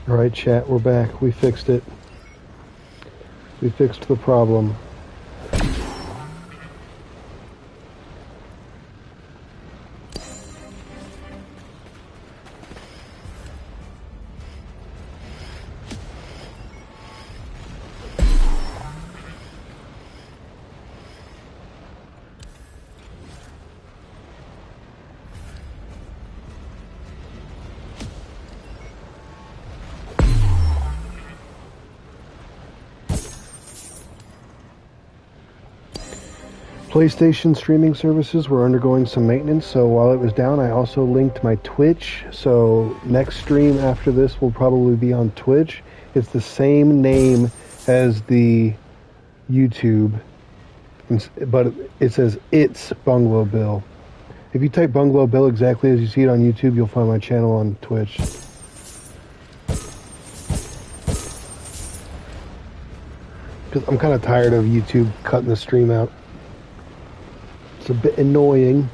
Alright, chat, we're back. We fixed it. We fixed the problem. PlayStation streaming services were undergoing some maintenance, so while it was down, I also linked my Twitch. So next stream after this will probably be on Twitch. It's the same name as the YouTube, but it says It's Bungalow Bill. If you type Bungalow Bill exactly as you see it on YouTube, you'll find my channel on Twitch. Because I'm kind of tired of YouTube cutting the stream out. It's a bit annoying.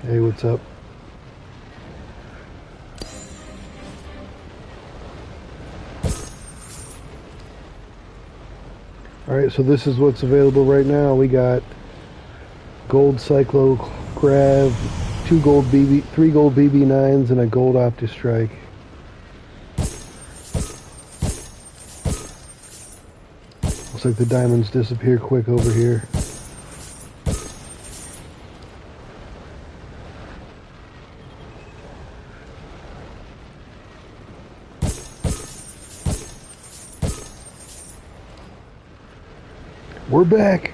Hey, what's up? Alright, so this is what's available right now. We got gold Cyclo Grav, 3 gold BB9s, and a gold Optistrike. Looks like the diamonds disappear quick over here. We're back.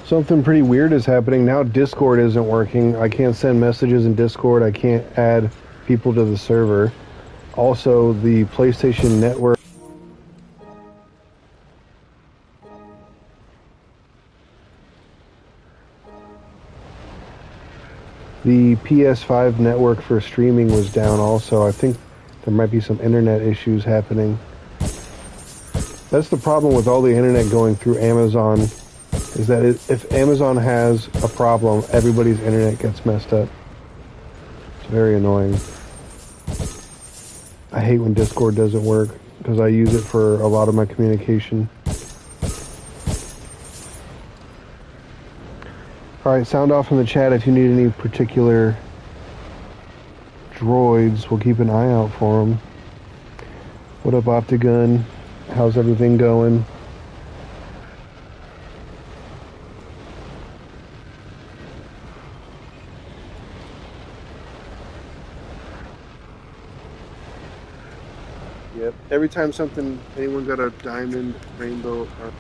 Something pretty weird is happening now. Discord isn't working. I can't send messages in Discord. I can't add people to the server. Also, the PlayStation Network. The PS5 network for streaming was down also. I think there might be some internet issues happening. That's the problem with all the internet going through Amazon, is that if Amazon has a problem, everybody's internet gets messed up. It's very annoying. I hate when Discord doesn't work, because I use it for a lot of my communication. Alright, sound off in the chat if you need any particular droids. We'll keep an eye out for them. What up, Optigun? How's everything going? Yep. Every time anyone got a diamond, rainbow, or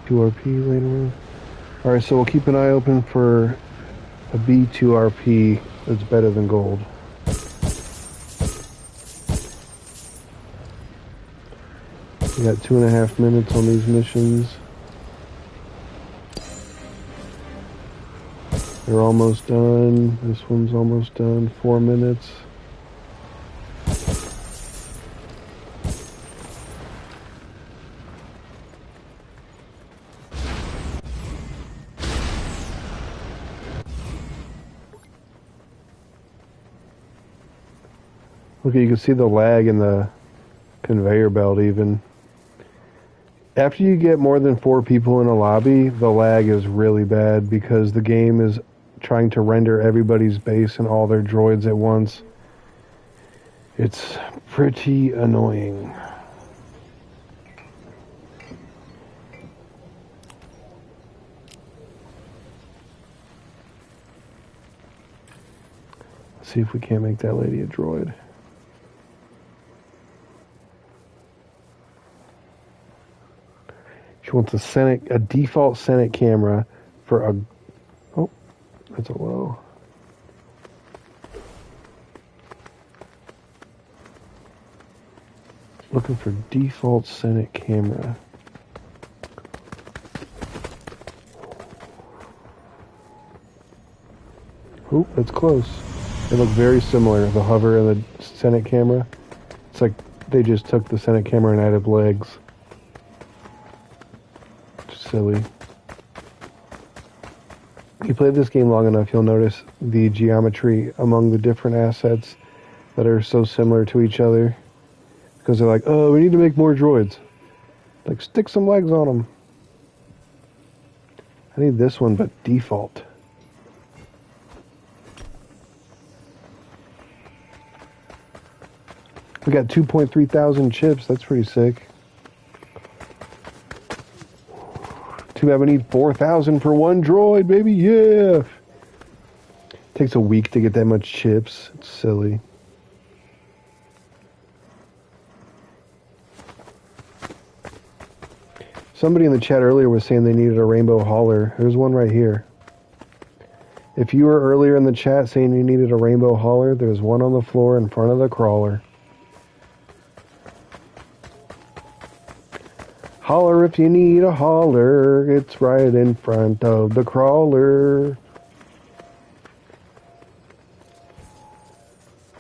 2RP later on. Alright, so we'll keep an eye open for a B2RP that's better than gold. We got 2.5 minutes on these missions. They're almost done. This one's almost done. 4 minutes. Okay, you can see the lag in the conveyor belt even. After you get more than 4 people in a lobby, the lag is really bad because the game is trying to render everybody's base and all their droids at once. It's pretty annoying. Let's see if we can't make that lady a droid. She wants a default Senate camera for a... Oh, that's a low. Looking for default Senate camera. Oop, that's close. They look very similar, the hover and the Senate camera. It's like they just took the Senate camera and added legs. Silly. You play this game long enough, you'll notice the geometry among the different assets that are so similar to each other. Because they're like, oh, we need to make more droids. Like, stick some legs on them. I need this one, but default. We got 2.3 thousand chips. That's pretty sick. Too bad we need 4,000 for one droid, baby. Yeah. Takes a week to get that much chips. It's silly. Somebody in the chat earlier was saying they needed a rainbow hauler. There's one right here. If you were earlier in the chat saying you needed a rainbow hauler, there's one on the floor in front of the crawler. Holler if you need a hauler, it's right in front of the crawler.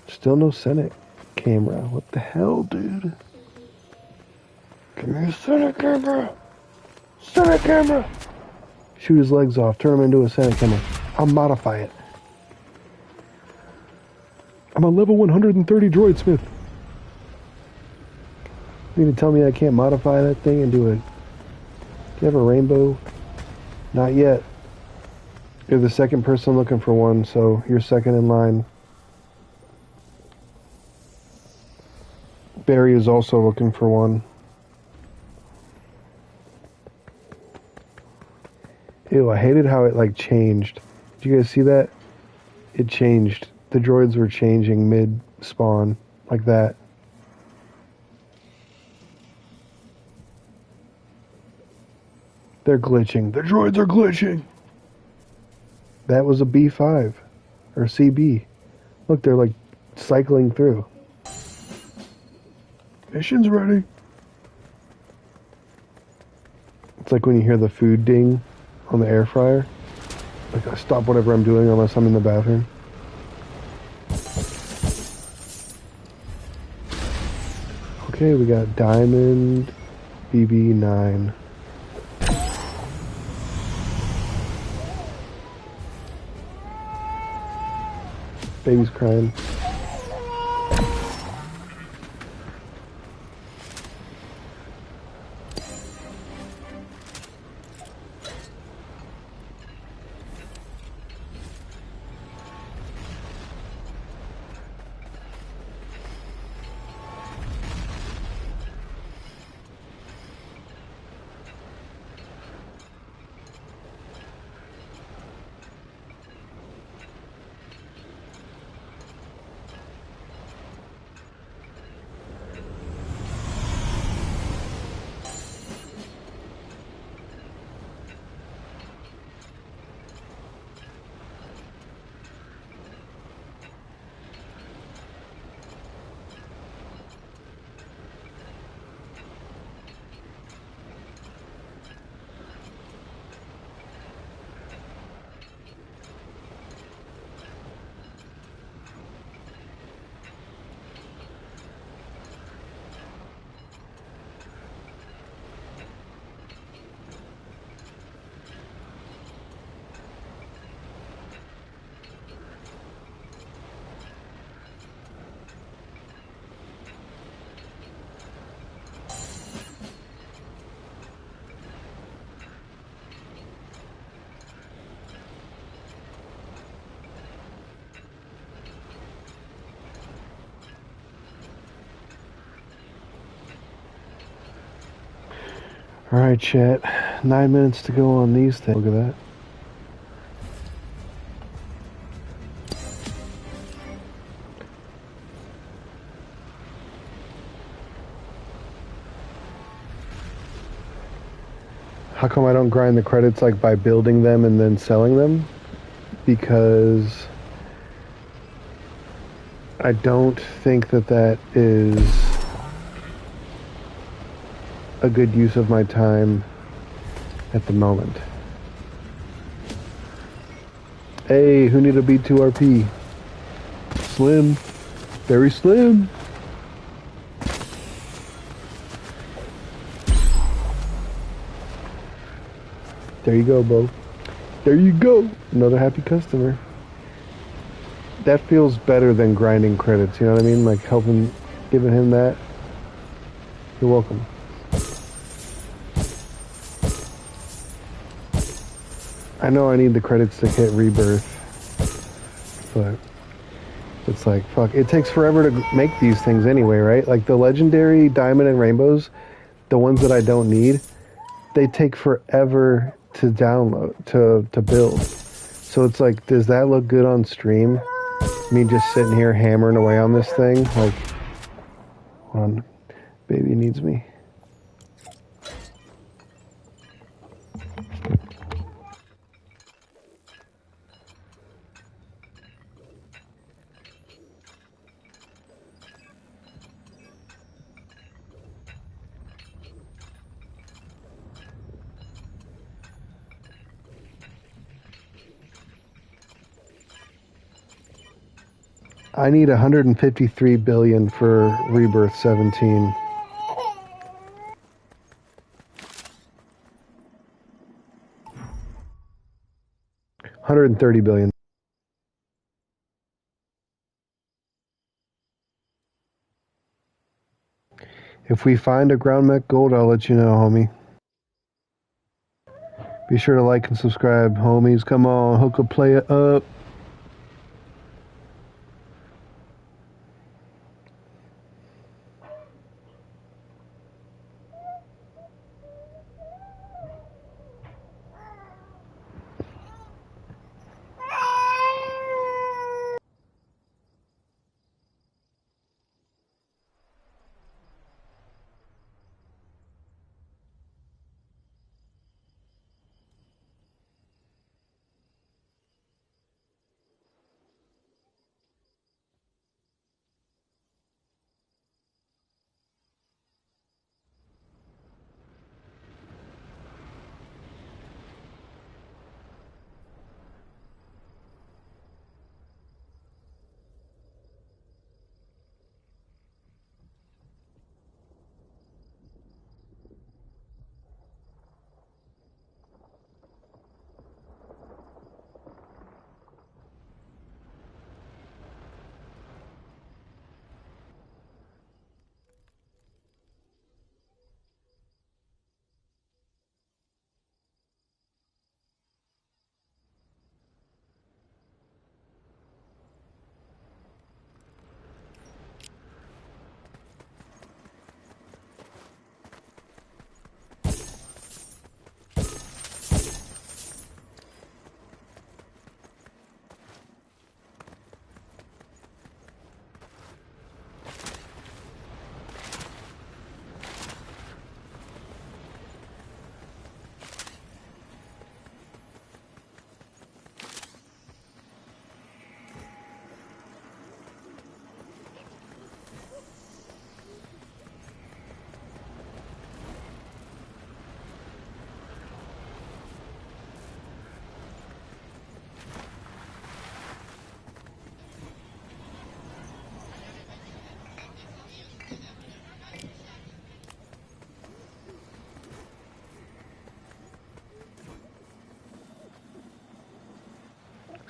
Still no Senate camera. What the hell, dude? Give me a Senate camera! Senate camera! Shoot his legs off, turn him into a Senate camera. I'll modify it. I'm a level 130 droid smith. You mean to tell me I can't modify that thing and do it? Do you have a rainbow? Not yet. You're the second person looking for one, so you're second in line. Barry is also looking for one. Ew, I hated how it, like, changed. Did you guys see that? It changed. The droids were changing mid-spawn, like that. They're glitching. The droids are glitching. That was a B5 or CB. Look, they're like cycling through. Mission's ready. It's like when you hear the food ding on the air fryer. Like I stop whatever I'm doing unless I'm in the bathroom. Okay, we got Diamond BB9. Baby's crying. Alright, chat. 9 minutes to go on these things. Look at that. How come I don't grind the credits like by building them and then selling them? Because I don't think that that is a good use of my time at the moment. Hey, who need a B2RP? Slim. Very slim. There you go, Bo. There you go. Another happy customer. That feels better than grinding credits, you know what I mean? Like helping, giving him that. You're welcome. I know I need the credits to hit Rebirth, but it's like, fuck, it takes forever to make these things anyway, right? Like the legendary diamond and rainbows, the ones that I don't need, they take forever to download, to build. So it's like, does that look good on stream? Me just sitting here hammering away on this thing? Like, hold on, baby needs me. I need 153 billion for Rebirth 17. 130 billion. If we find a ground mech gold, I'll let you know, homie. Be sure to like and subscribe, homies. Come on, hook a play it up.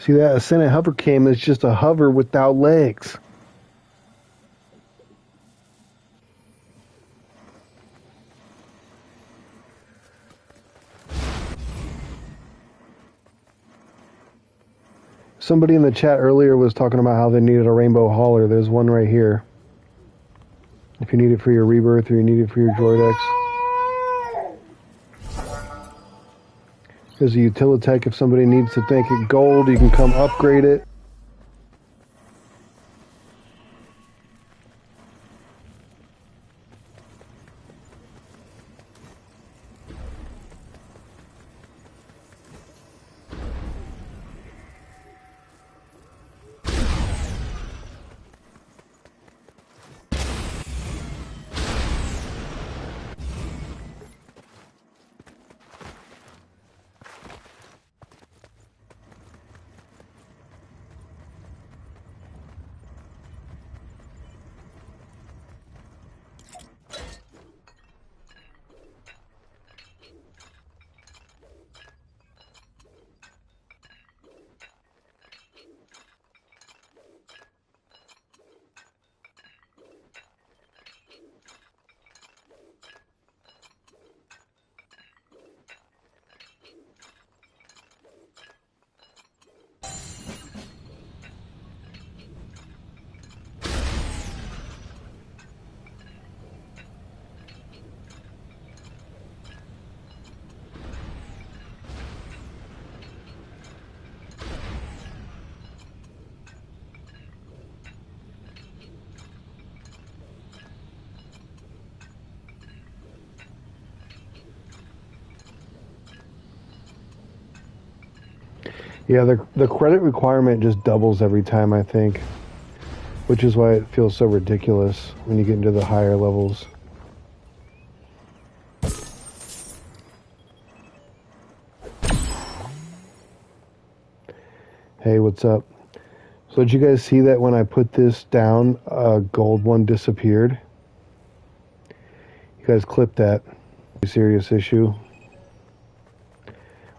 See that? A Senate hover cam is just a hover without legs. Somebody in the chat earlier was talking about how they needed a rainbow hauler. There's one right here. If you need it for your Rebirth or you need it for your Droid X. There's a Utilitech. If somebody needs to make it gold, you can come upgrade it. Yeah, the credit requirement just doubles every time, I think. Which is why it feels so ridiculous when you get into the higher levels. Hey, what's up? So did you guys see that when I put this down, a gold one disappeared? You guys clipped that. Serious issue.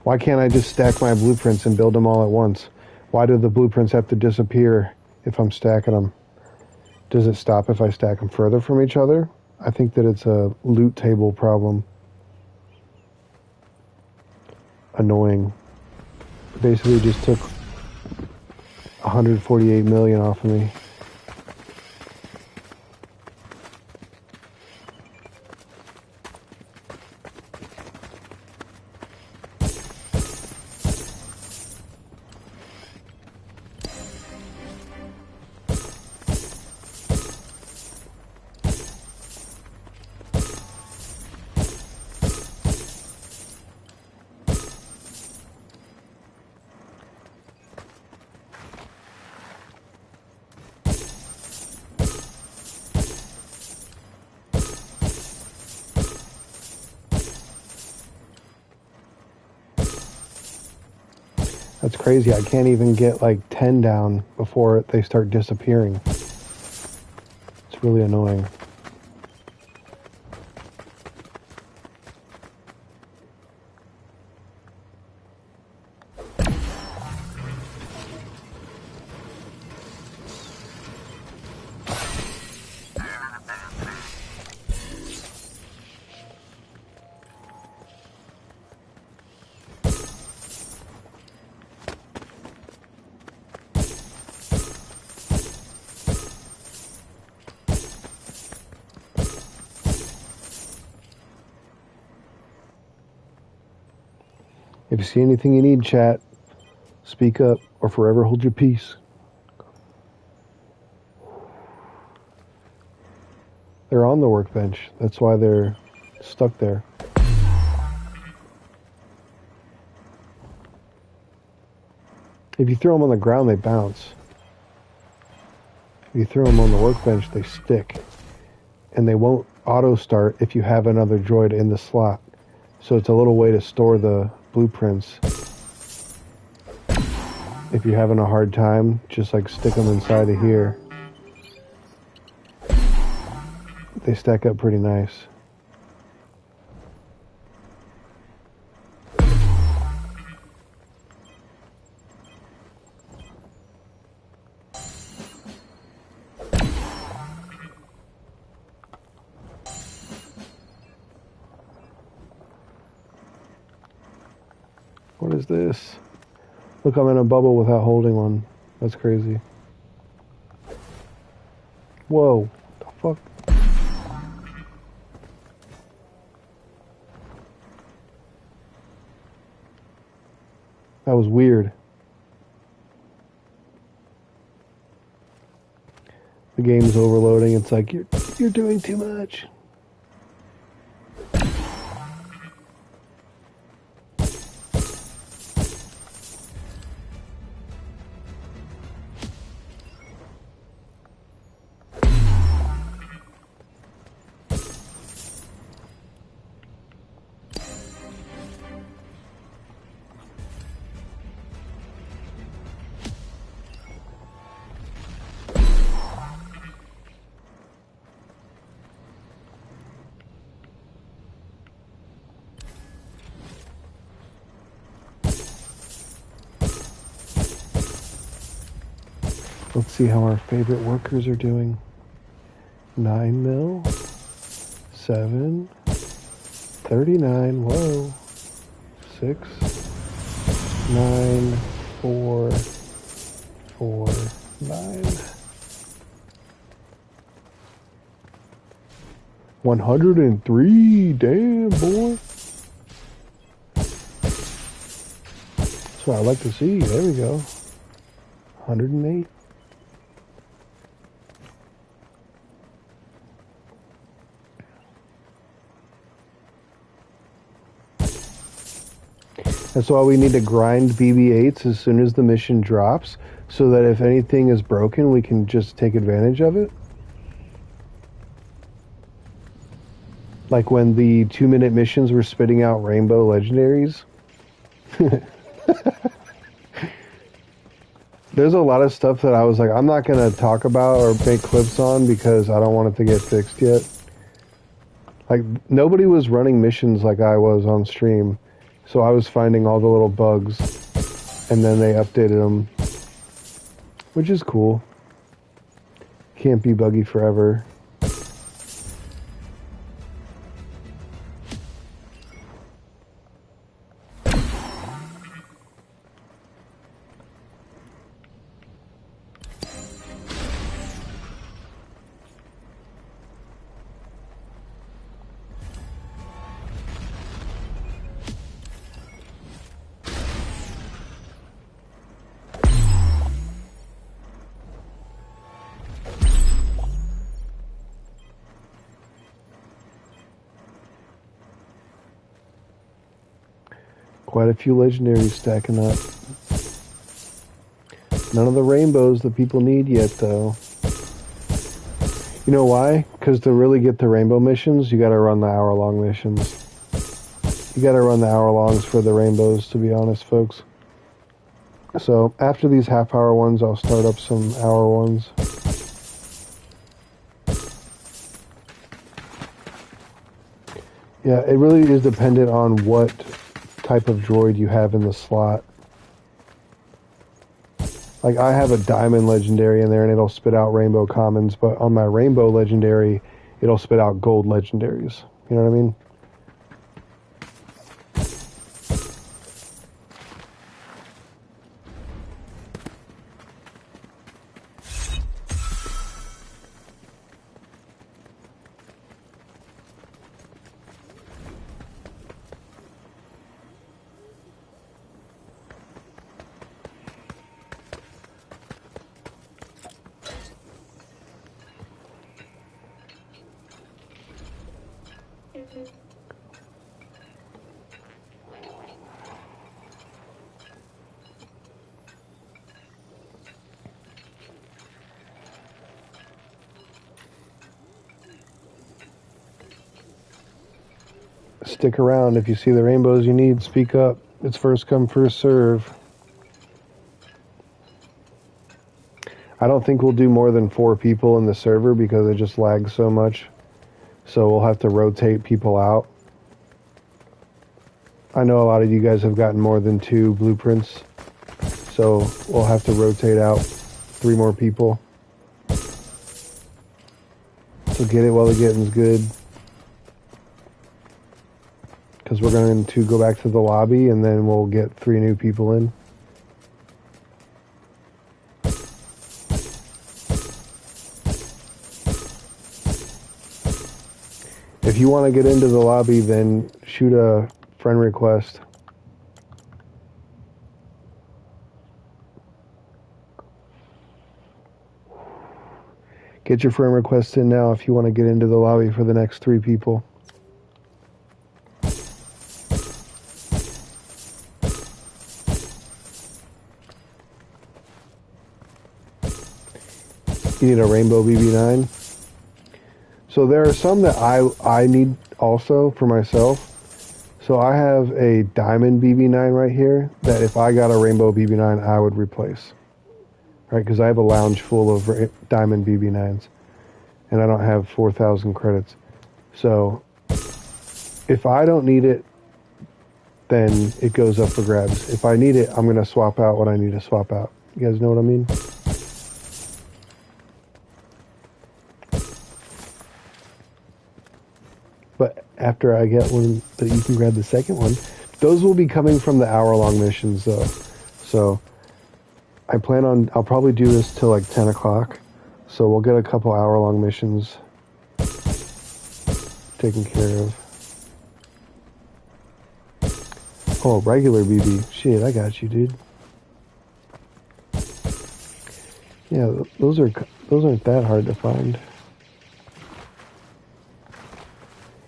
Why can't I just stack my blueprints and build them all at once? Why do the blueprints have to disappear if I'm stacking them? Does it stop if I stack them further from each other? I think that it's a loot table problem. Annoying. Basically just took 148 million off of me. That's crazy. I can't even get like 10 down before they start disappearing. It's really annoying. If you see anything you need, chat, speak up or forever hold your peace. They're on the workbench. That's why they're stuck there. If you throw them on the ground, they bounce. If you throw them on the workbench, they stick. And they won't auto-start if you have another droid in the slot. So it's a little way to store the blueprints. If you're having a hard time, just like stick them inside of here. They stack up pretty nice. What is this? Look, I'm in a bubble without holding one. That's crazy. Whoa. What the fuck? That was weird. The game's overloading. It's like, you're doing too much. Let's see how our favorite workers are doing. 9 mil, 7, 39, whoa, 6, 9, 4, 4, 9. 103, damn boy. That's what I like to see. There we go. 108. That's why we need to grind BB-8s as soon as the mission drops, so that if anything is broken, we can just take advantage of it. Like when the 2-minute missions were spitting out rainbow legendaries. There's a lot of stuff that I was like, I'm not going to talk about or make clips on because I don't want it to get fixed yet. Like, nobody was running missions like I was on stream. So I was finding all the little bugs, and then they updated them, which is cool. Can't be buggy forever. Quite a few legendaries stacking up. None of the rainbows that people need yet, though. You know why? Because to really get the rainbow missions, you gotta run the hour-long missions. You gotta run the hour-longs for the rainbows, to be honest, folks. So, after these half-hour ones, I'll start up some hour ones. Yeah, it really is dependent on what type of droid you have in the slot. Like, I have a diamond legendary in there and it'll spit out rainbow commons, but on my rainbow legendary, it'll spit out gold legendaries. You know what I mean? Stick around. If you see the rainbows you need, speak up. It's first come, first serve. I don't think we'll do more than 4 people in the server because it just lags so much. So we'll have to rotate people out. I know a lot of you guys have gotten more than 2 blueprints. So we'll have to rotate out 3 more people. So get it while the getting's good. because we're going to go back to the lobby and then we'll get 3 new people in. If you want to get into the lobby, then shoot a friend request. Get your friend requests in now if you want to get into the lobby for the next 3 people. You need a rainbow BB9. So there are some that I need also for myself. So I have a diamond BB9 right here that if I got a rainbow BB9, I would replace. Right, because I have a lounge full of diamond BB9s. And I don't have 4,000 credits. So if I don't need it, then it goes up for grabs. If I need it, I'm going to swap out what I need to swap out. You guys know what I mean? But after I get one that you can grab the second one, those will be coming from the hour-long missions, though. So I plan on, I'll probably do this till like 10 o'clock. So we'll get a couple hour-long missions taken care of. Oh, regular BB. Shit, I got you, dude. Yeah, those aren't that hard to find.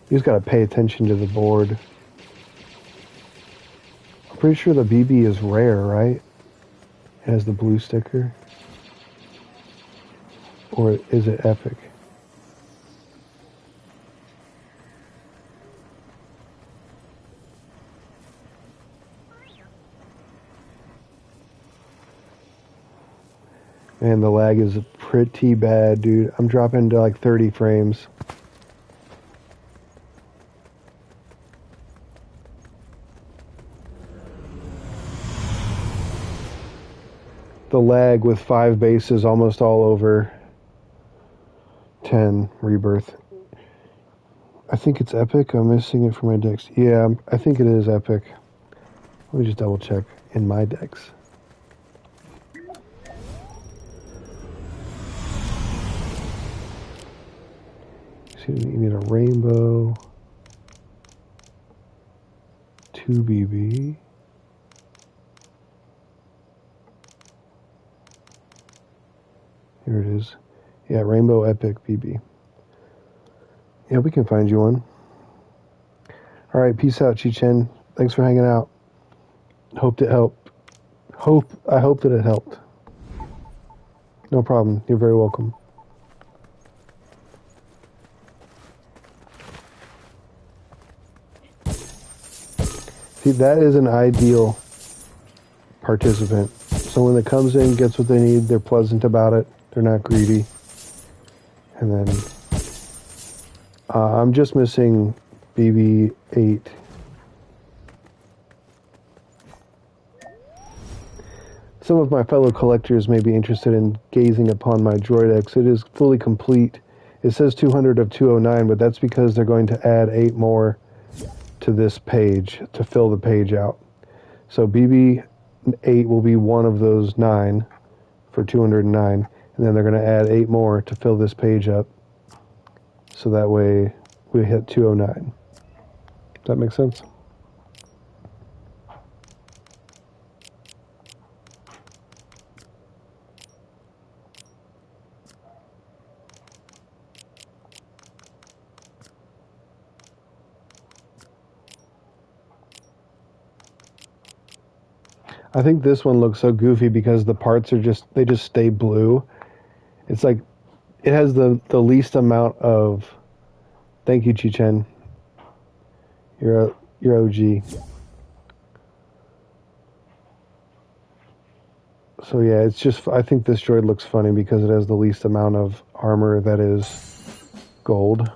You just gotta pay attention to the board. I'm pretty sure the BB is rare, right? It has the blue sticker. Or is it epic? Man, the lag is pretty bad, dude. I'm dropping to like 30 frames. The lag with 5 bases almost all over 10 Rebirth. I think it's epic. I'm missing it for my decks. Yeah, I think it is epic. Let me just double check in my decks. So you need a rainbow, 2 BB. Here it is. Yeah, Rainbow Epic BB. Yeah, we can find you one. Alright, peace out, Chi-Chen. Thanks for hanging out. Hope it helped. I hope that it helped. No problem. You're very welcome. See, that is an ideal participant. Someone that comes in, gets what they need, they're pleasant about it, they're not greedy. And then I'm just missing BB-8. Some of my fellow collectors may be interested in gazing upon my Droid X. It is fully complete. It says 200 of 209, but that's because they're going to add 8 more to this page to fill the page out. So BB-8 will be one of those 9 for 209, and then they're going to add 8 more to fill this page up. So that way we hit 209. Does that make sense? I think this one looks so goofy because the parts are they just stay blue. It's like, it has the least amount of, thank you, Chi-Chen. You're OG. So yeah, it's just, I think this droid looks funny because it has the least amount of armor that is gold.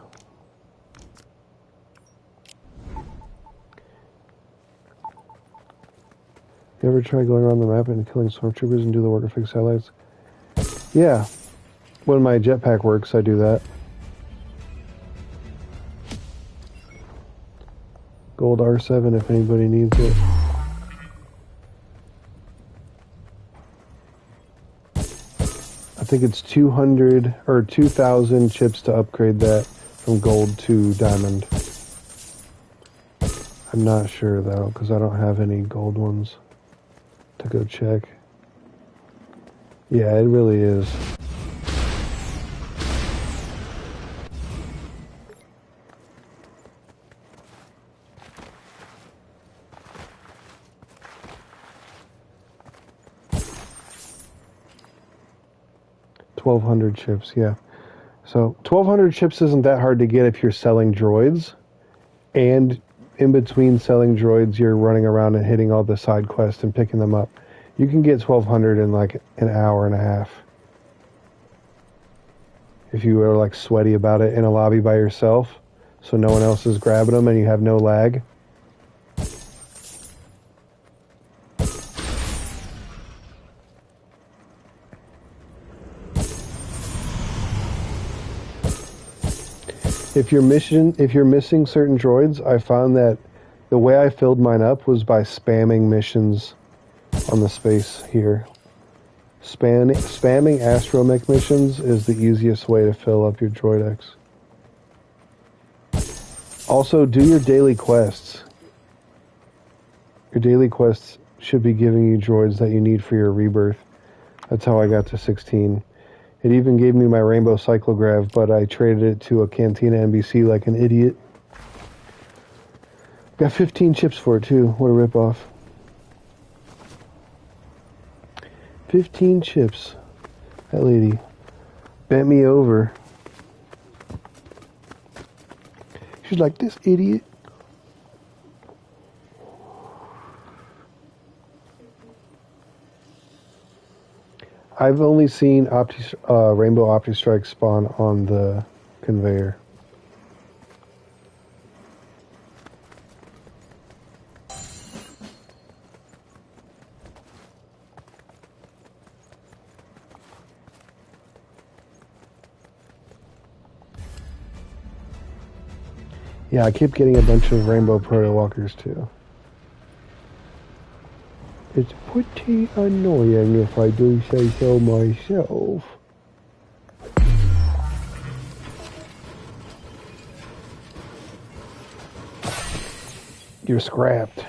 You ever try going around the map and killing stormtroopers and do the work of fix highlights? Yeah. When my jetpack works, I do that. Gold R7 if anybody needs it. I think it's 200 or 2,000 chips to upgrade that from gold to diamond. I'm not sure though, because I don't have any gold ones to go check. Yeah, it really is. $1,200 chips, yeah. So 1,200 chips isn't that hard to get if you're selling droids, and in between selling droids, you're running around and hitting all the side quests and picking them up. You can get 1,200 in like an hour and a half. If you are like sweaty about it in a lobby by yourself, so no one else is grabbing them and you have no lag. If you're missing certain droids, I found that the way I filled mine up was by spamming missions on the space here. Spamming astromech missions is the easiest way to fill up your droidex. Also, do your daily quests. Your daily quests should be giving you droids that you need for your rebirth. That's how I got to 16. It even gave me my rainbow cyclograv, but I traded it to a Cantina NBC like an idiot. Got 15 chips for it too. What a ripoff. 15 chips. That lady bent me over. She's like, this idiot. I've only seen Rainbow Opti-Strike spawn on the conveyor. Yeah, I keep getting a bunch of Rainbow Proto-Walkers too. It's pretty annoying if I do say so myself. You're scrapped.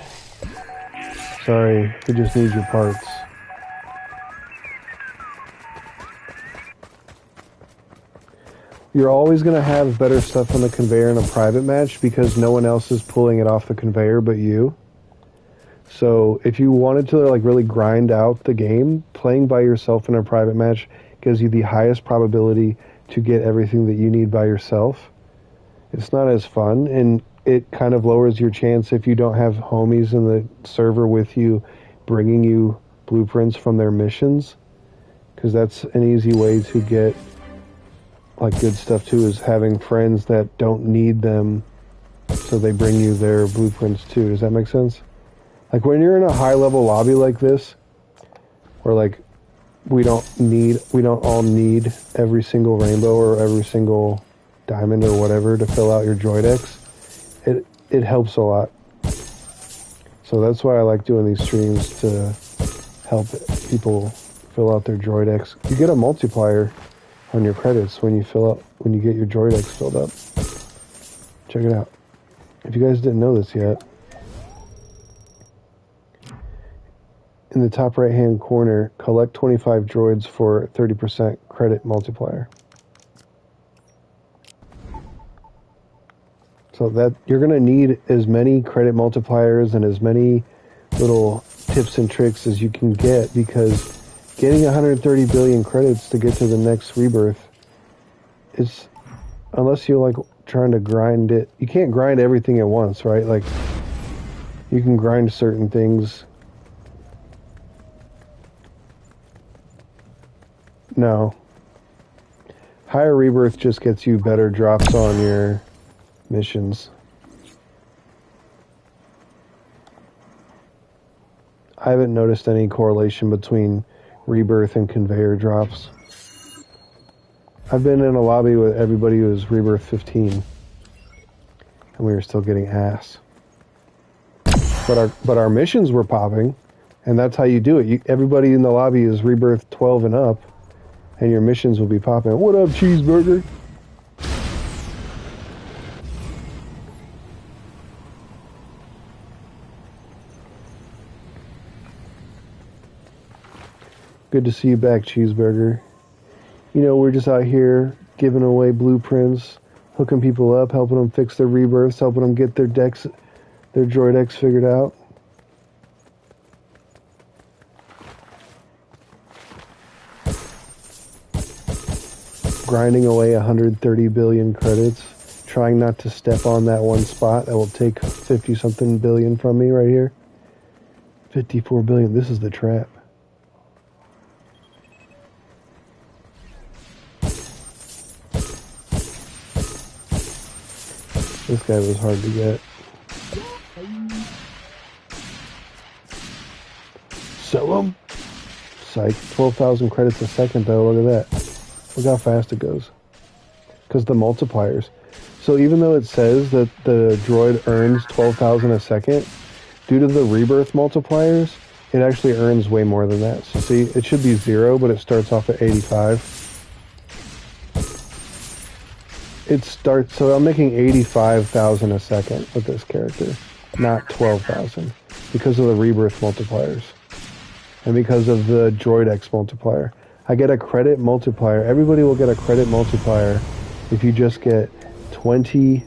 Sorry, we just need your parts. You're always going to have better stuff on the conveyor in a private match because no one else is pulling it off the conveyor but you. So if you wanted to like really grind out the game, playing by yourself in a private match gives you the highest probability to get everything that you need by yourself. It's not as fun, and it kind of lowers your chance if you don't have homies in the server with you bringing you blueprints from their missions, because that's an easy way to get like good stuff too, is having friends that don't need them so they bring you their blueprints too. Does that make sense? Like when you're in a high level lobby like this, where like we don't all need every single rainbow or every single diamond or whatever to fill out your droidex, it helps a lot. So that's why I like doing these streams, to help people fill out their droidex. You get a multiplier on your credits when you get your droidex filled up. Check it out. If you guys didn't know this yet, in the top right hand corner, collect 25 droids for 30% credit multiplier. So that you're going to need as many credit multipliers and as many little tips and tricks as you can get, because getting 130 billion credits to get to the next rebirth is, unless you're like trying to grind it, you can't grind everything at once, right? Like you can grind certain things. No. Higher rebirth just gets you better drops on your missions. I haven't noticed any correlation between rebirth and conveyor drops. I've been in a lobby with everybody who was rebirth 15, and we were still getting ass. But our missions were popping, and that's how you do it. Everybody in the lobby is Rebirth 12 and up, and your missions will be popping. What up, cheeseburger? Good to see you back, cheeseburger. You know, we're just out here giving away blueprints, hooking people up, helping them fix their rebirths, helping them get their decks, their droid decks figured out. Grinding away 130 billion credits, trying not to step on that one spot that will take 50-something billion from me right here. 54 billion, this is the trap. This guy was hard to get. Sell him? Psych. 12,000 credits a second though, look at that. Look how fast it goes. Because the multipliers. So even though it says that the droid earns 12,000 a second, due to the rebirth multipliers, it actually earns way more than that. So see, it should be 0, but it starts off at 85. So I'm making 85,000 a second with this character, not 12,000, because of the rebirth multipliers. And because of the Droid X multiplier. I get a credit multiplier. Everybody will get a credit multiplier if you just get 20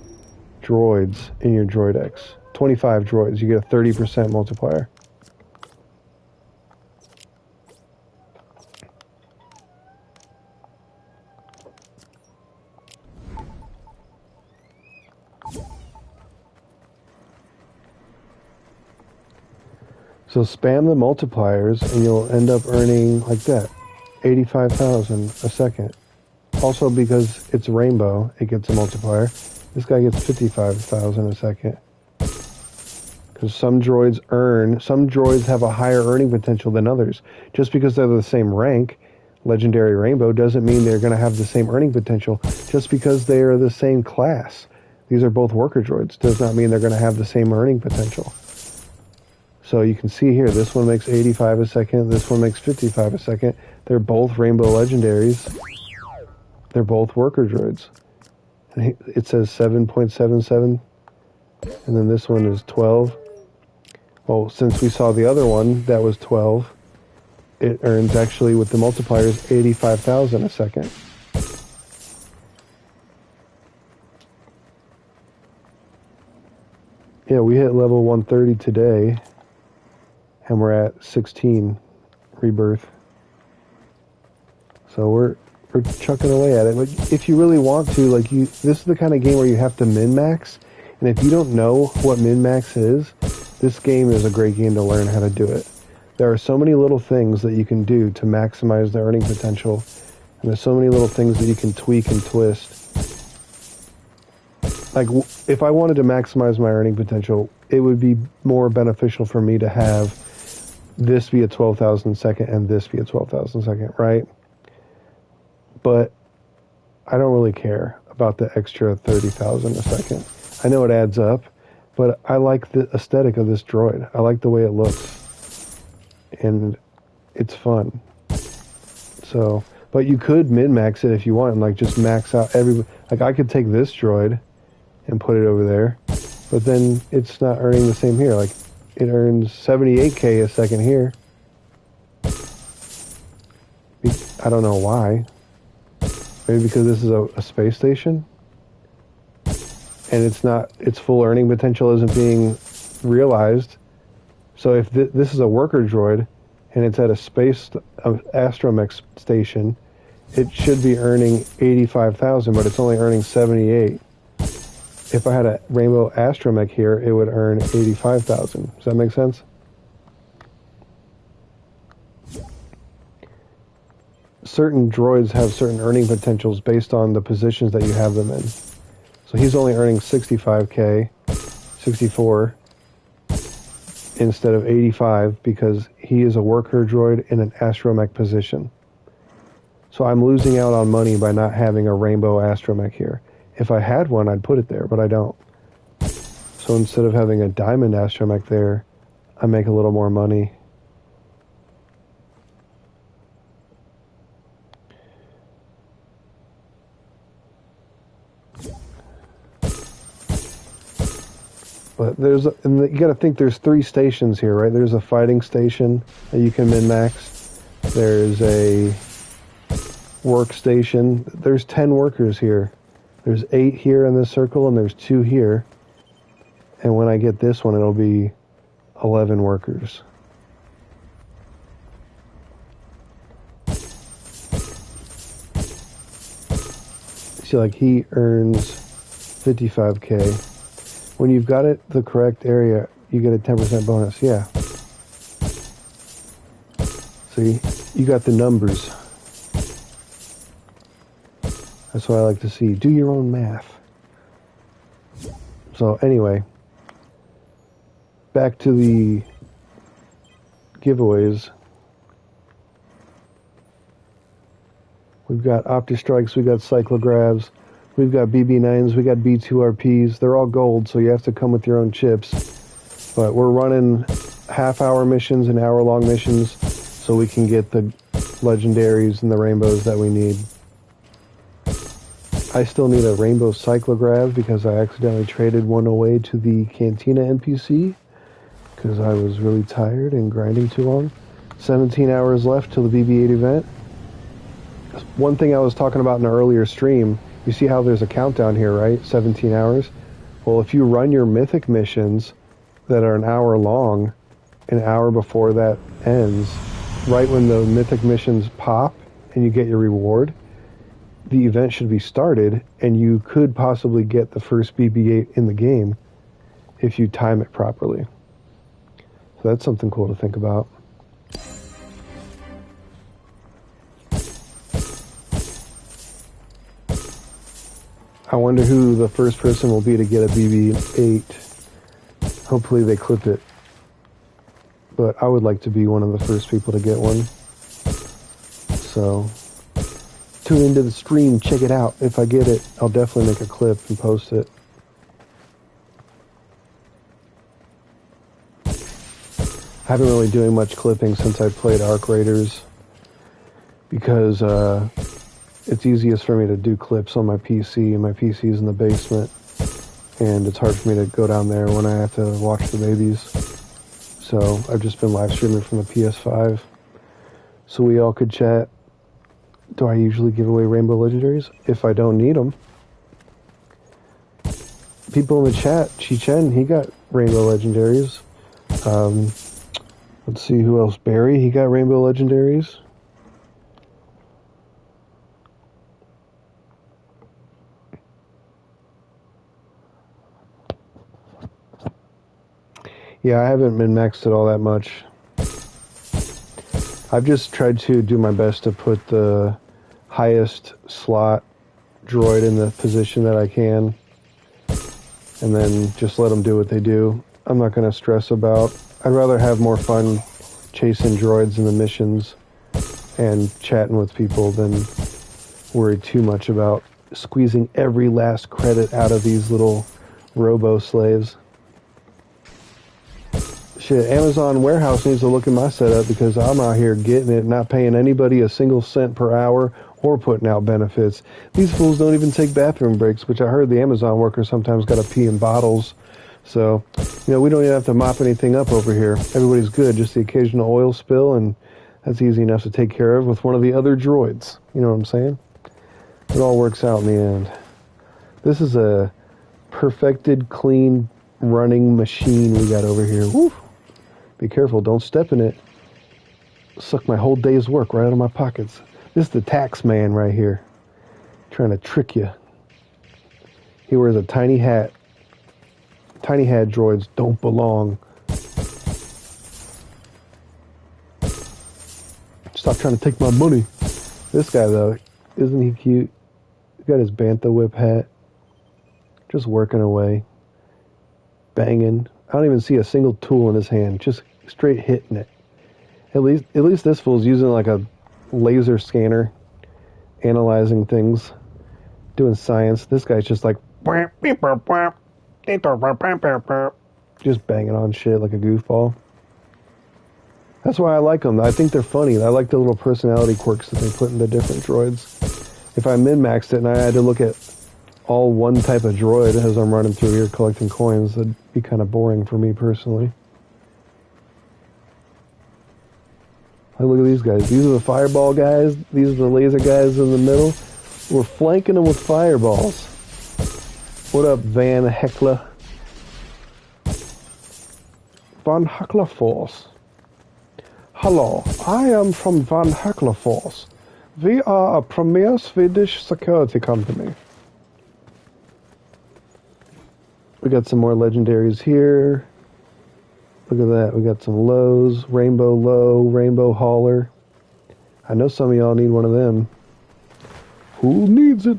droids in your Droid X. 25 droids, you get a 30% multiplier. So spam the multipliers and you'll end up earning like that, 85,000 a second. Also because it's rainbow, it gets a multiplier. This guy gets 55,000 a second. Because some droids have a higher earning potential than others. Just because they're the same rank, legendary rainbow, doesn't mean they're going to have the same earning potential. Just because they are the same class. These are both worker droids. Does not mean they're going to have the same earning potential. So you can see here, this one makes 85 a second, this one makes 55 a second. They're both rainbow legendaries. They're both worker droids. And it says 7.77, and then this one is 12. Well, since we saw the other one, that was 12. It earns, actually, with the multipliers, 85,000 a second. Yeah, we hit level 130 today. And we're at 16 rebirth. So we're chucking away at it. But if you really want to, this is the kind of game where you have to min-max. And if you don't know what min-max is, this game is a great game to learn how to do it. There are so many little things that you can do to maximize the earning potential. And there's so many little things that you can tweak and twist. Like, if I wanted to maximize my earning potential, it would be more beneficial for me to have this be a 12,000 second and this be a 12,000 second, right? But I don't really care about the extra 30,000 a second. I know it adds up, but I like the aesthetic of this droid. I like the way it looks. And it's fun. So, but you could min-max it if you want and just max out I could take this droid and put it over there, but then it's not earning the same here. It earns 78k a second here. I don't know why. Maybe because this is a space station? And its full earning potential isn't being realized. So if this is a worker droid, and it's at a space astromech station, it should be earning 85,000, but it's only earning 78. If I had a rainbow astromech here, it would earn 85,000. Does that make sense? Certain droids have certain earning potentials based on the positions that you have them in. So he's only earning 65k, 64, instead of 85 because he is a worker droid in an astromech position. So I'm losing out on money by not having a rainbow astromech here. If I had one, I'd put it there, but I don't. So instead of having a diamond astromech there, I make a little more money. But and you got to think there's 3 stations here, right? There's a fighting station that you can min-max. There's a workstation. There's 10 workers here. There's 8 here in this circle, and there's 2 here. And when I get this one, it'll be 11 workers. See, like, he earns 55k. When you've got it the correct area, you get a 10% bonus. Yeah. See, you got the numbers. That's what I like to see. Do your own math. So anyway, back to the giveaways. We've got Optistrikes, we've got Cyclograbs, we've got BB9s, we got B2RPs. They're all gold, so you have to come with your own chips. But we're running half-hour missions and hour-long missions so we can get the legendaries and the rainbows that we need. I still need a rainbow Cyclograb because I accidentally traded one away to the Cantina NPC because I was really tired and grinding too long. 17 hours left till the BB-8 event. One thing I was talking about in an earlier stream, you see how there's a countdown here, right? 17 hours. Well, if you run your mythic missions that are an hour long, an hour before that ends, right when the mythic missions pop and you get your reward, the event should be started, and you could possibly get the first BB-8 in the game if you time it properly. So that's something cool to think about. I wonder who the first person will be to get a BB-8. Hopefully they clip it. But I would like to be one of the first people to get one. So tune into the stream, check it out. If I get it, I'll definitely make a clip and post it. I haven't really doing much clipping since I played Arc Raiders because it's easiest for me to do clips on my PC, and my PC's in the basement, and it's hard for me to go down there when I have to watch the babies. So I've just been live streaming from the PS5 so we all could chat. Do I usually give away Rainbow Legendaries? If I don't need them. People in the chat, Chi-Chen, he got Rainbow Legendaries. Let's see who else. Barry, he got Rainbow Legendaries. Yeah, I haven't been maxed it all that much. I've just tried to do my best to put the highest slot droid in the position that I can, and then just let them do what they do. I'm not going to stress about. I'd rather have more fun chasing droids in the missions and chatting with people than worry too much about squeezing every last credit out of these little robo slaves. Shit, Amazon warehouse needs to look at my setup because I'm out here getting it, not paying anybody a single cent per hour or putting out benefits. These fools don't even take bathroom breaks, which I heard the Amazon workers sometimes got to pee in bottles. So, we don't even have to mop anything up over here. Everybody's good, just the occasional oil spill, and that's easy enough to take care of with one of the other droids. You know what I'm saying? It all works out in the end. This is a perfected, clean, running machine we got over here. Woo! Be careful, don't step in it. Suck my whole day's work right out of my pockets. This is the tax man right here. Trying to trick you. He wears a tiny hat. Tiny hat droids don't belong. Stop trying to take my money. This guy, though, isn't he cute? He's got his Bantha Whip hat. Just working away. Banging. I don't even see a single tool in his hand. Just straight hitting it. At least this fool's using like a laser scanner. Analyzing things. Doing science. This guy's just like... Just banging on shit like a goofball. That's why I like them. I think they're funny. I like the little personality quirks that they put into different droids. If I min-maxed it and I had to look at all one type of droid as I'm running through here collecting coins, that'd be kind of boring for me personally. Hey, look at these guys. These are the fireball guys. These are the laser guys in the middle. We're flanking them with fireballs. What up, Van Heckler? Van Heckler Force. Hello, I am from Van Heckler Force. We are a premier Swedish security company. We got some more legendaries here. Look at that. We got some lows. Rainbow low, rainbow hauler. I know some of y'all need one of them. Who needs it?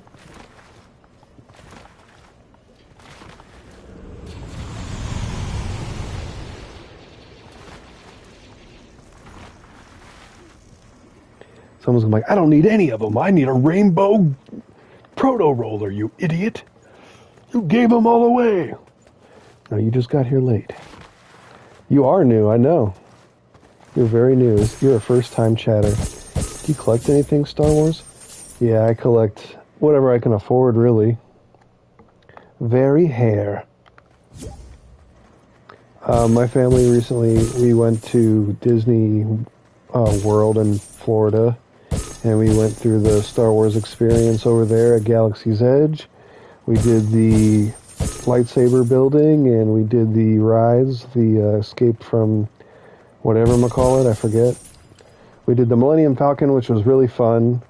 Someone's gonna be like, I don't need any of them. I need a rainbow proto roller, you idiot. You gave them all away. No, you just got here late. You are new, I know. You're very new. You're a first-time chatter. Do you collect anything, Star Wars? Yeah, I collect whatever I can afford, really. Very hair. My family recently, we went to Disney World in Florida, and we went through the Star Wars experience over there at Galaxy's Edge. We did the lightsaber building, and we did the rides, the escape from whatever I forget. We did the Millennium Falcon, which was really fun,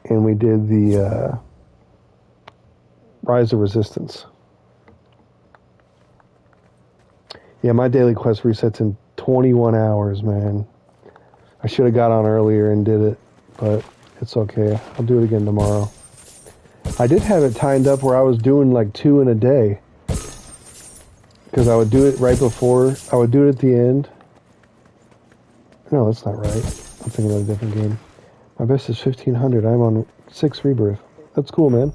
and we did the Rise of Resistance. Yeah, my daily quest resets in 21 hours, man. I should have got on earlier and did it, but it's okay. I'll do it again tomorrow. I did have it timed up where I was doing like 2 in a day. Because I would do it right before, I would do it at the end. No, that's not right. I'm thinking of a different game. My best is 1500. I'm on 6 Rebirth. That's cool, man.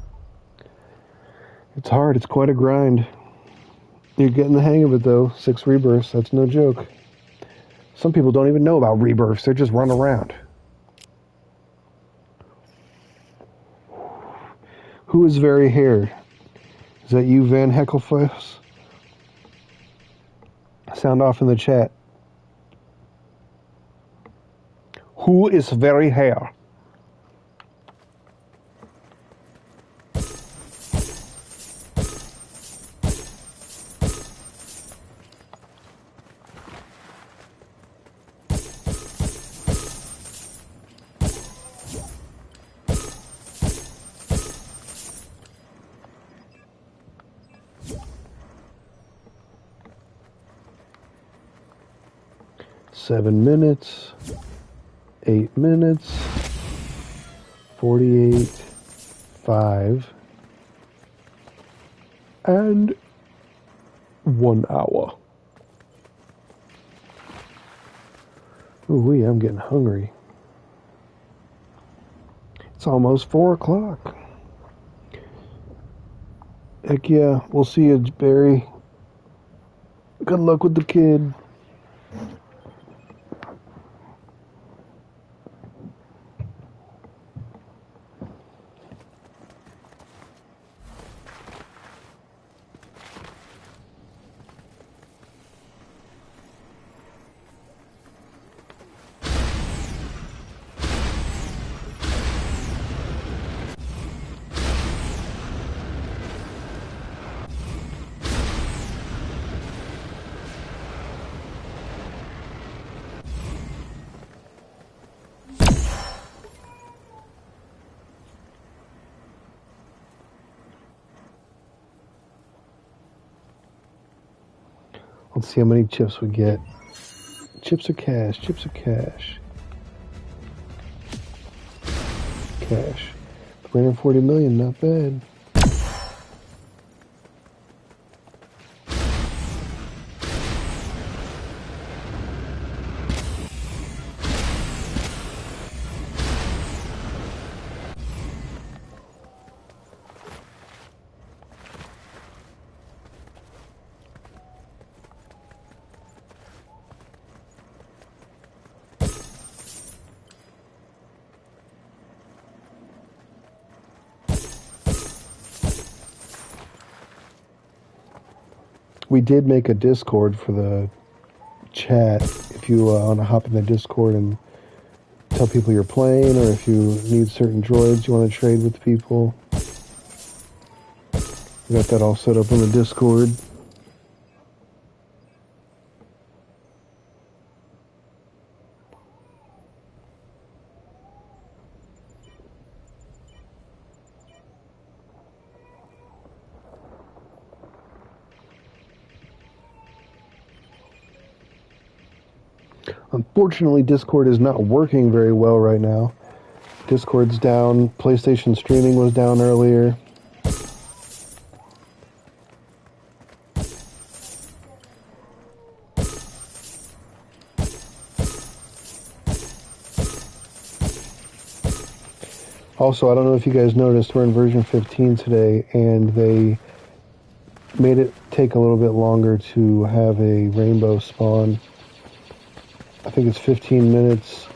It's hard. It's quite a grind. You're getting the hang of it, though. 6 Rebirths. That's no joke. Some people don't even know about Rebirths. They just run around. Who is very haired? Is that you, Van Heckelfuss? Sound off in the chat. Who is very hair? Seven minutes, 8 minutes, 48, 5, and 1 hour. Ooh, I'm getting hungry. It's almost 4 o'clock. Heck yeah, we'll see you, Barry. Good luck with the kid. Let's see how many chips we get. Chips or cash? Chips or cash? Cash. 340 million, not bad. We did make a Discord for the chat. If you want to hop in the Discord and tell people you're playing, or if you need certain droids you want to trade with people, we got that all set up in the Discord. Unfortunately, Discord is not working very well right now. Discord's down. PlayStation streaming was down earlier. Also, I don't know if you guys noticed, we're in version 15 today, and they made it take a little bit longer to have a rainbow spawn. I think it's 15 minutes.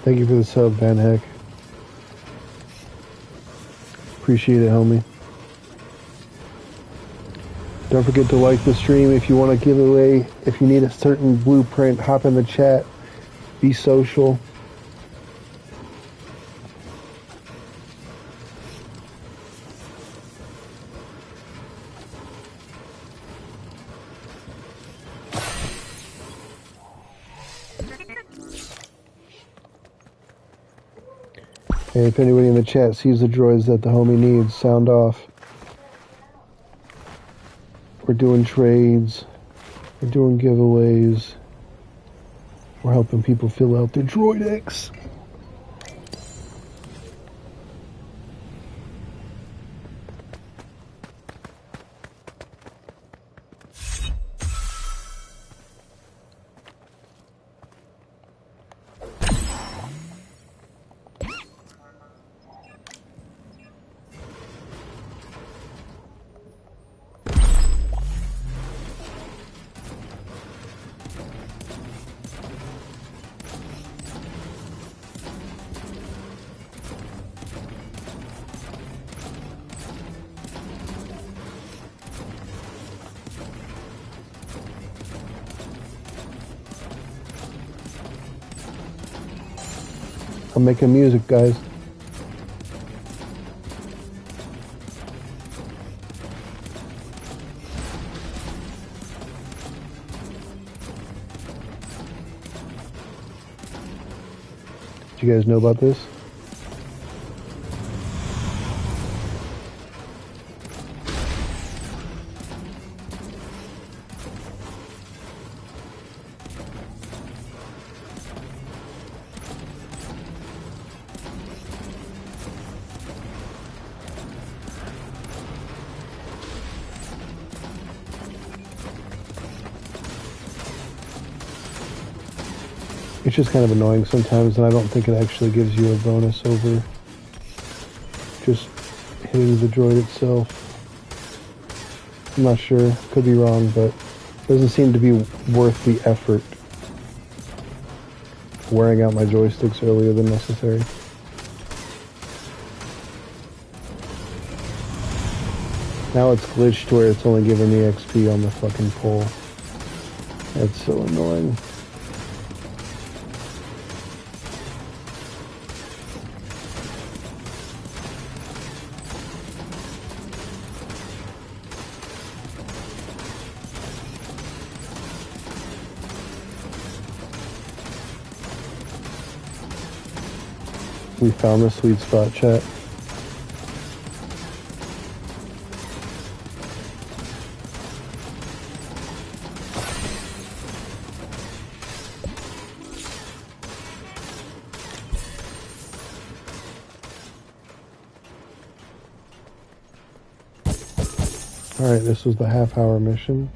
Thank you for the sub, Van Heck. Appreciate it, homie. Don't forget to like the stream if you want a giveaway. If you need a certain blueprint, hop in the chat. Be social. And if anybody in the chat sees the droids that the homie needs, sound off. We're doing trades. We're doing giveaways. We're helping people fill out their Droid X. I'm making music, guys. Do you guys know about this? It's just kind of annoying sometimes, and I don't think it actually gives you a bonus over just hitting the droid itself. I'm not sure, could be wrong, but it doesn't seem to be worth the effort. Wearing out my joysticks earlier than necessary. Now it's glitched where it's only giving me XP on the fucking pole. That's so annoying. We found the sweet spot, chat. Alright, this was the half-hour mission,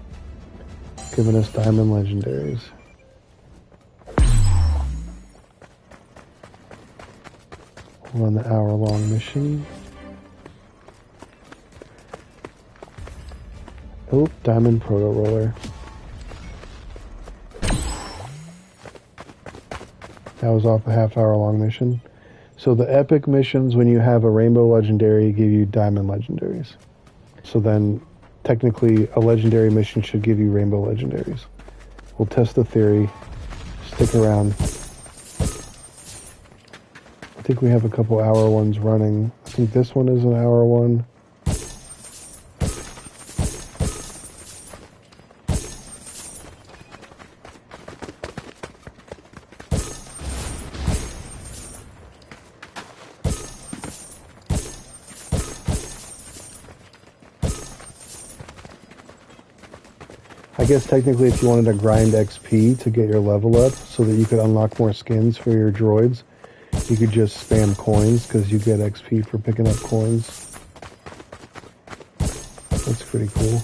giving us diamond legendaries. We're on the hour-long mission. Oh, diamond proto-roller. That was off a half-hour-long mission. So the epic missions, when you have a rainbow legendary, give you diamond legendaries. So then, technically, a legendary mission should give you rainbow legendaries. We'll test the theory. Stick around. I think we have a couple hour ones running. I think this one is an hour one. I guess technically if you wanted to grind XP to get your level up so that you could unlock more skins for your droids, you could just spam coins because you get XP for picking up coins. That's pretty cool.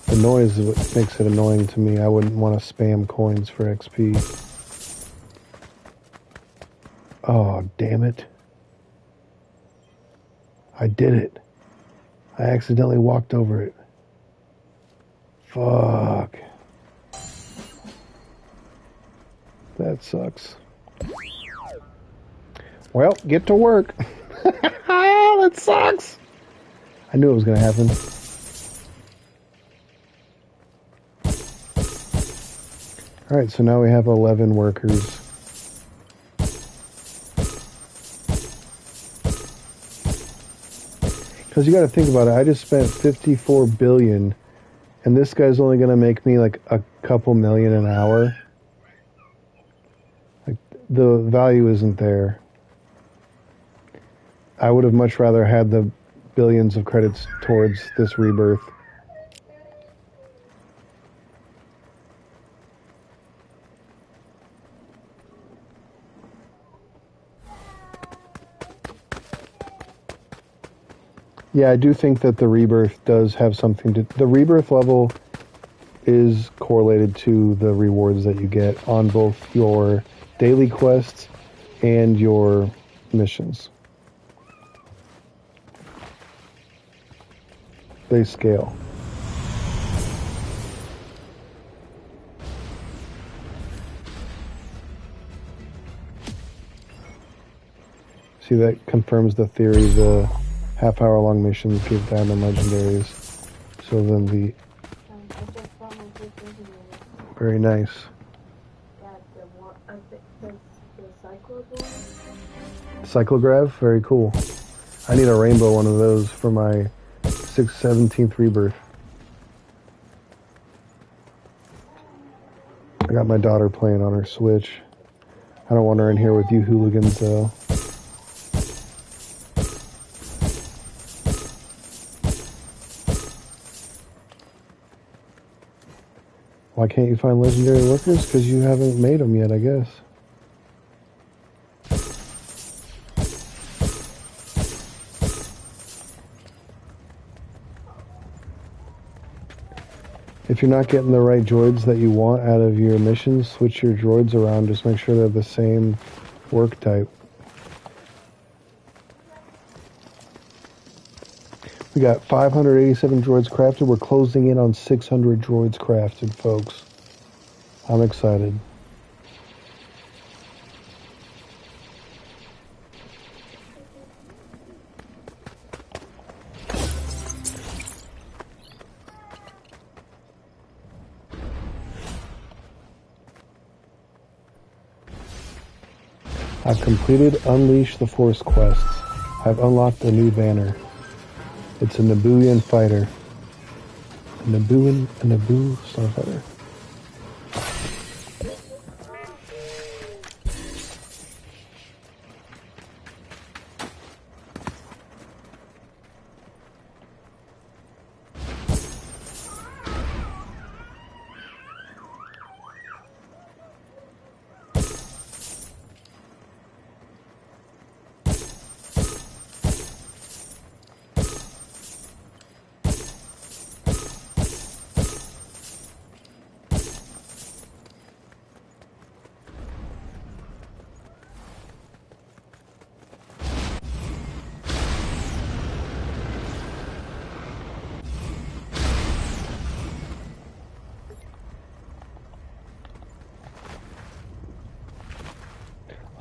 The noise is what makes it annoying to me. I wouldn't want to spam coins for XP. Oh, damn it. I did it. I accidentally walked over it. Fuck. That sucks. Well, get to work. That sucks. I knew it was going to happen. Alright, so now we have 11 workers. Because you got to think about it. I just spent 54 billion, and this guy's only going to make me like a couple million an hour. Like, the value isn't there. I would have much rather had the billions of credits towards this rebirth. Yeah, I do think that the rebirth does have something to... The rebirth level is correlated to the rewards that you get on both your daily quests and your missions. They scale. See, that confirms the theory. The half-hour-long missions give diamond legendaries. So then the... Very nice. Cyclograph? Very cool. I need a rainbow one of those for my 17th rebirth. I got my daughter playing on her Switch. I don't want her in here with you hooligans, though. Why can't you find legendary workers? Because you haven't made them yet, I guess. If you're not getting the right droids that you want out of your missions, switch your droids around. Just make sure they're the same work type. We got 587 droids crafted. We're closing in on 600 droids crafted, folks. I'm excited. I've completed Unleash the Force quests. I've unlocked a new banner. It's a Nabooian fighter. A Naboo starfighter.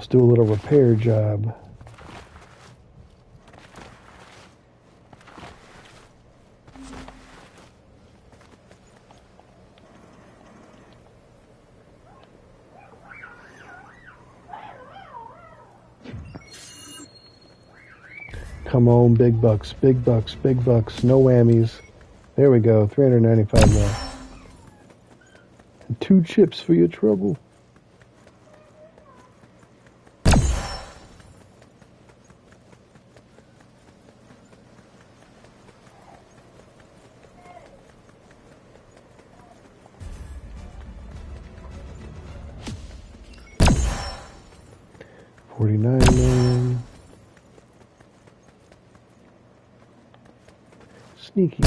Let's do a little repair job. Come on, big bucks, big bucks, big bucks. No whammies. There we go, 395 more. And 2 chips for your trouble. $49 million. Sneaky.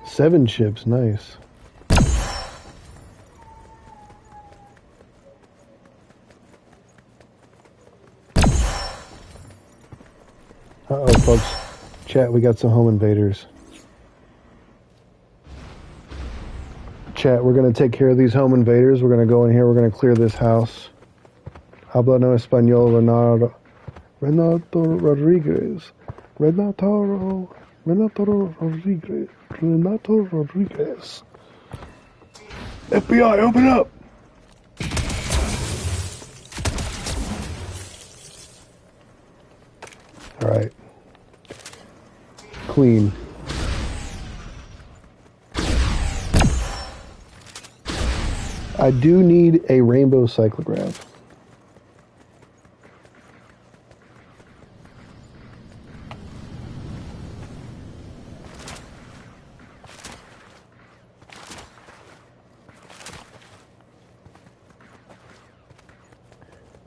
Seven chips, nice. Uh-oh, folks. Chat, we got some home invaders. Chat, we're going to take care of these home invaders. We're going to go in here. We're going to clear this house. Habla no español, Renato Rodriguez. Renato Rodriguez. FBI, open up! Alright. Clean. I do need a rainbow cyclograph.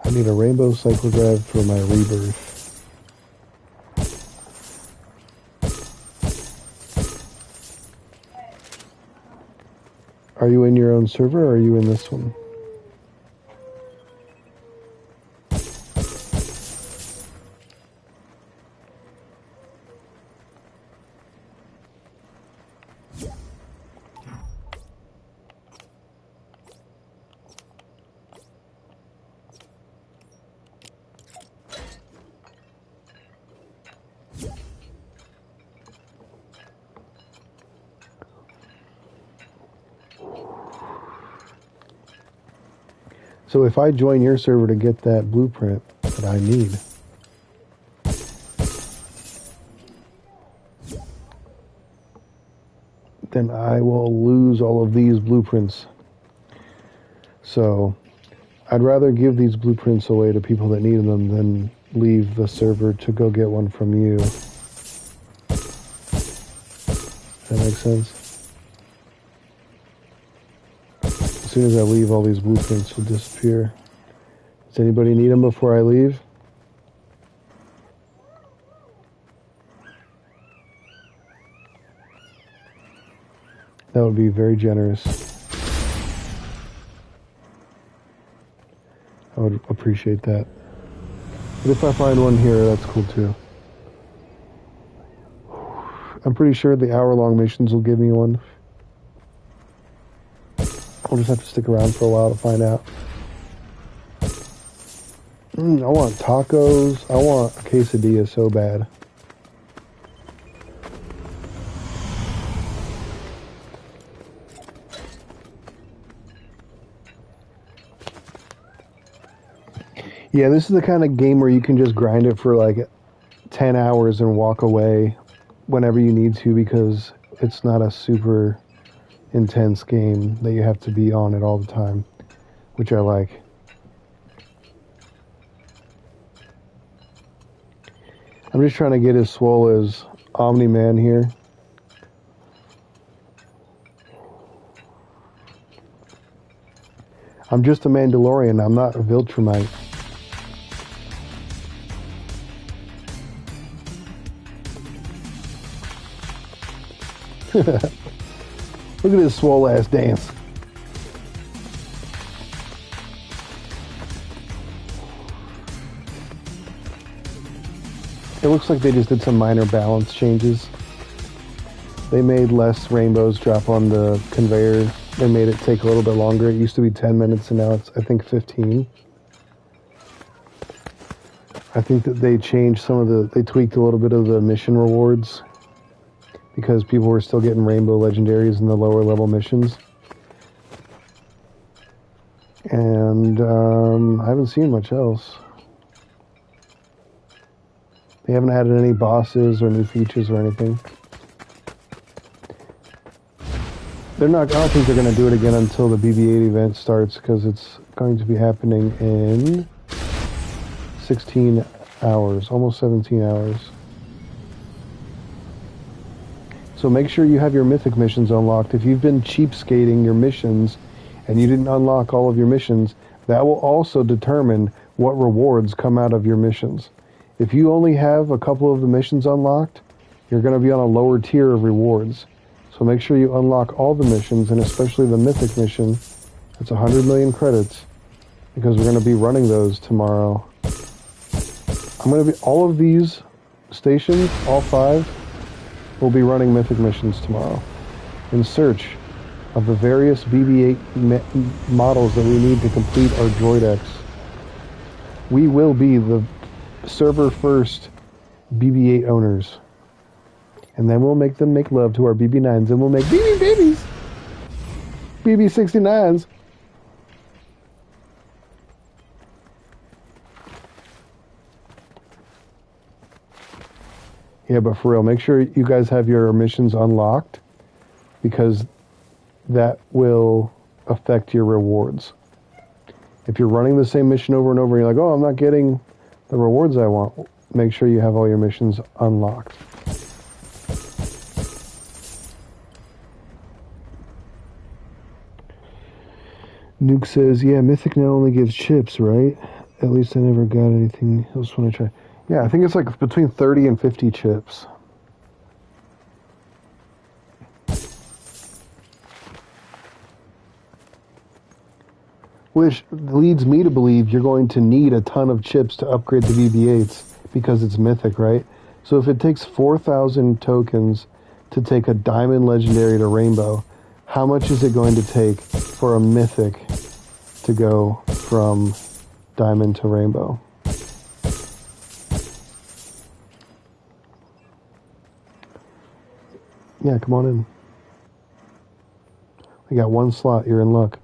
I need a rainbow cyclograph for my Rebirth. Are you in your own server or are you in this one? So if I join your server to get that blueprint that I need, then I will lose all of these blueprints. So I'd rather give these blueprints away to people that need them than leave the server to go get one from you. That makes sense? As soon as I leave, all these blueprints will disappear. Does anybody need them before I leave? That would be very generous. I would appreciate that. But if I find one here, that's cool too. I'm pretty sure the hour-long missions will give me one. I'll just have to stick around for a while to find out. I want tacos. I want a quesadilla so bad. Yeah, this is the kind of game where you can just grind it for like 10 hours and walk away whenever you need to because it's not a super intense game that you have to be on it all the time, which I like. I'm just trying to get as swole as Omni-Man here. I'm just a Mandalorian. I'm not a Viltrumite. Look at his swole ass dance. It looks like they just did some minor balance changes. They made less rainbows drop on the conveyor. They made it take a little bit longer. It used to be 10 minutes and now it's, I think, 15. I think that they changed they tweaked a little bit of the mission rewards because people were still getting rainbow legendaries in the lower level missions. And I haven't seen much else. They haven't added any bosses or new features or anything. I don't think they're going to do it again until the BB-8 event starts because it's going to be happening in 16 hours, almost 17 hours. So make sure you have your mythic missions unlocked. If you've been cheapskating your missions and you didn't unlock all of your missions, that will also determine what rewards come out of your missions. If you only have a couple of the missions unlocked, you're going to be on a lower tier of rewards. So make sure you unlock all the missions, and especially the mythic mission. It's 100 million credits, because we're going to be running those tomorrow. All of these stations, all 5, will be running mythic missions tomorrow, in search of the various BB-8 models that we need to complete our Droid X. We will be the server first BB-8 owners. And then we'll make them make love to our BB-9s, and we'll make BB babies! BB-69s! Yeah, but for real, make sure you guys have your missions unlocked, because that will affect your rewards. If you're running the same mission over and over, and you're like, oh, I'm not getting the rewards I want, make sure you have all your missions unlocked. Nuke says, yeah, Mythic now only gives chips, right? At least I never got anything else when I tried. Yeah, I think it's like between 30 and 50 chips. Which leads me to believe you're going to need a ton of chips to upgrade the BB-8s because it's Mythic, right? So if it takes 4,000 tokens to take a Diamond Legendary to Rainbow, how much is it going to take for a Mythic to go from Diamond to Rainbow? Yeah, come on in. We got one slot, you're in luck.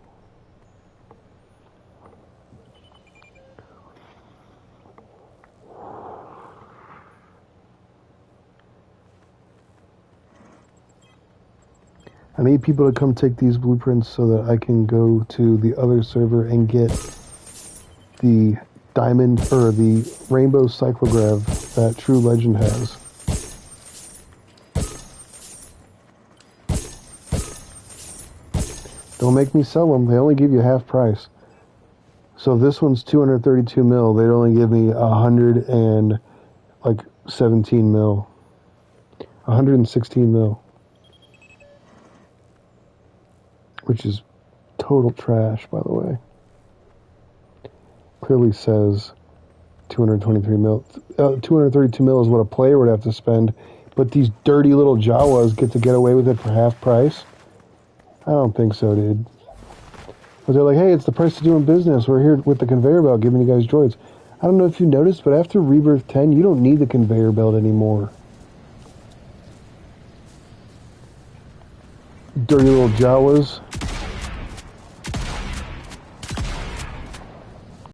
I need people to come take these blueprints so that I can go to the other server and get the diamond or the rainbow cyclograv that True Legend has. Don't make me sell them. They only give you half price. So this one's 232 mil. They'd only give me 117 mil. 116 mil. Which is total trash, by the way. Clearly says 223 mil. 232 mil is what a player would have to spend, but these dirty little Jawas get away with it for half price? I don't think so, dude. But they're like, hey, it's the price of doing business. We're here with the conveyor belt giving you guys droids. I don't know if you noticed, but after Rebirth 10, you don't need the conveyor belt anymore. Dirty little Jawas.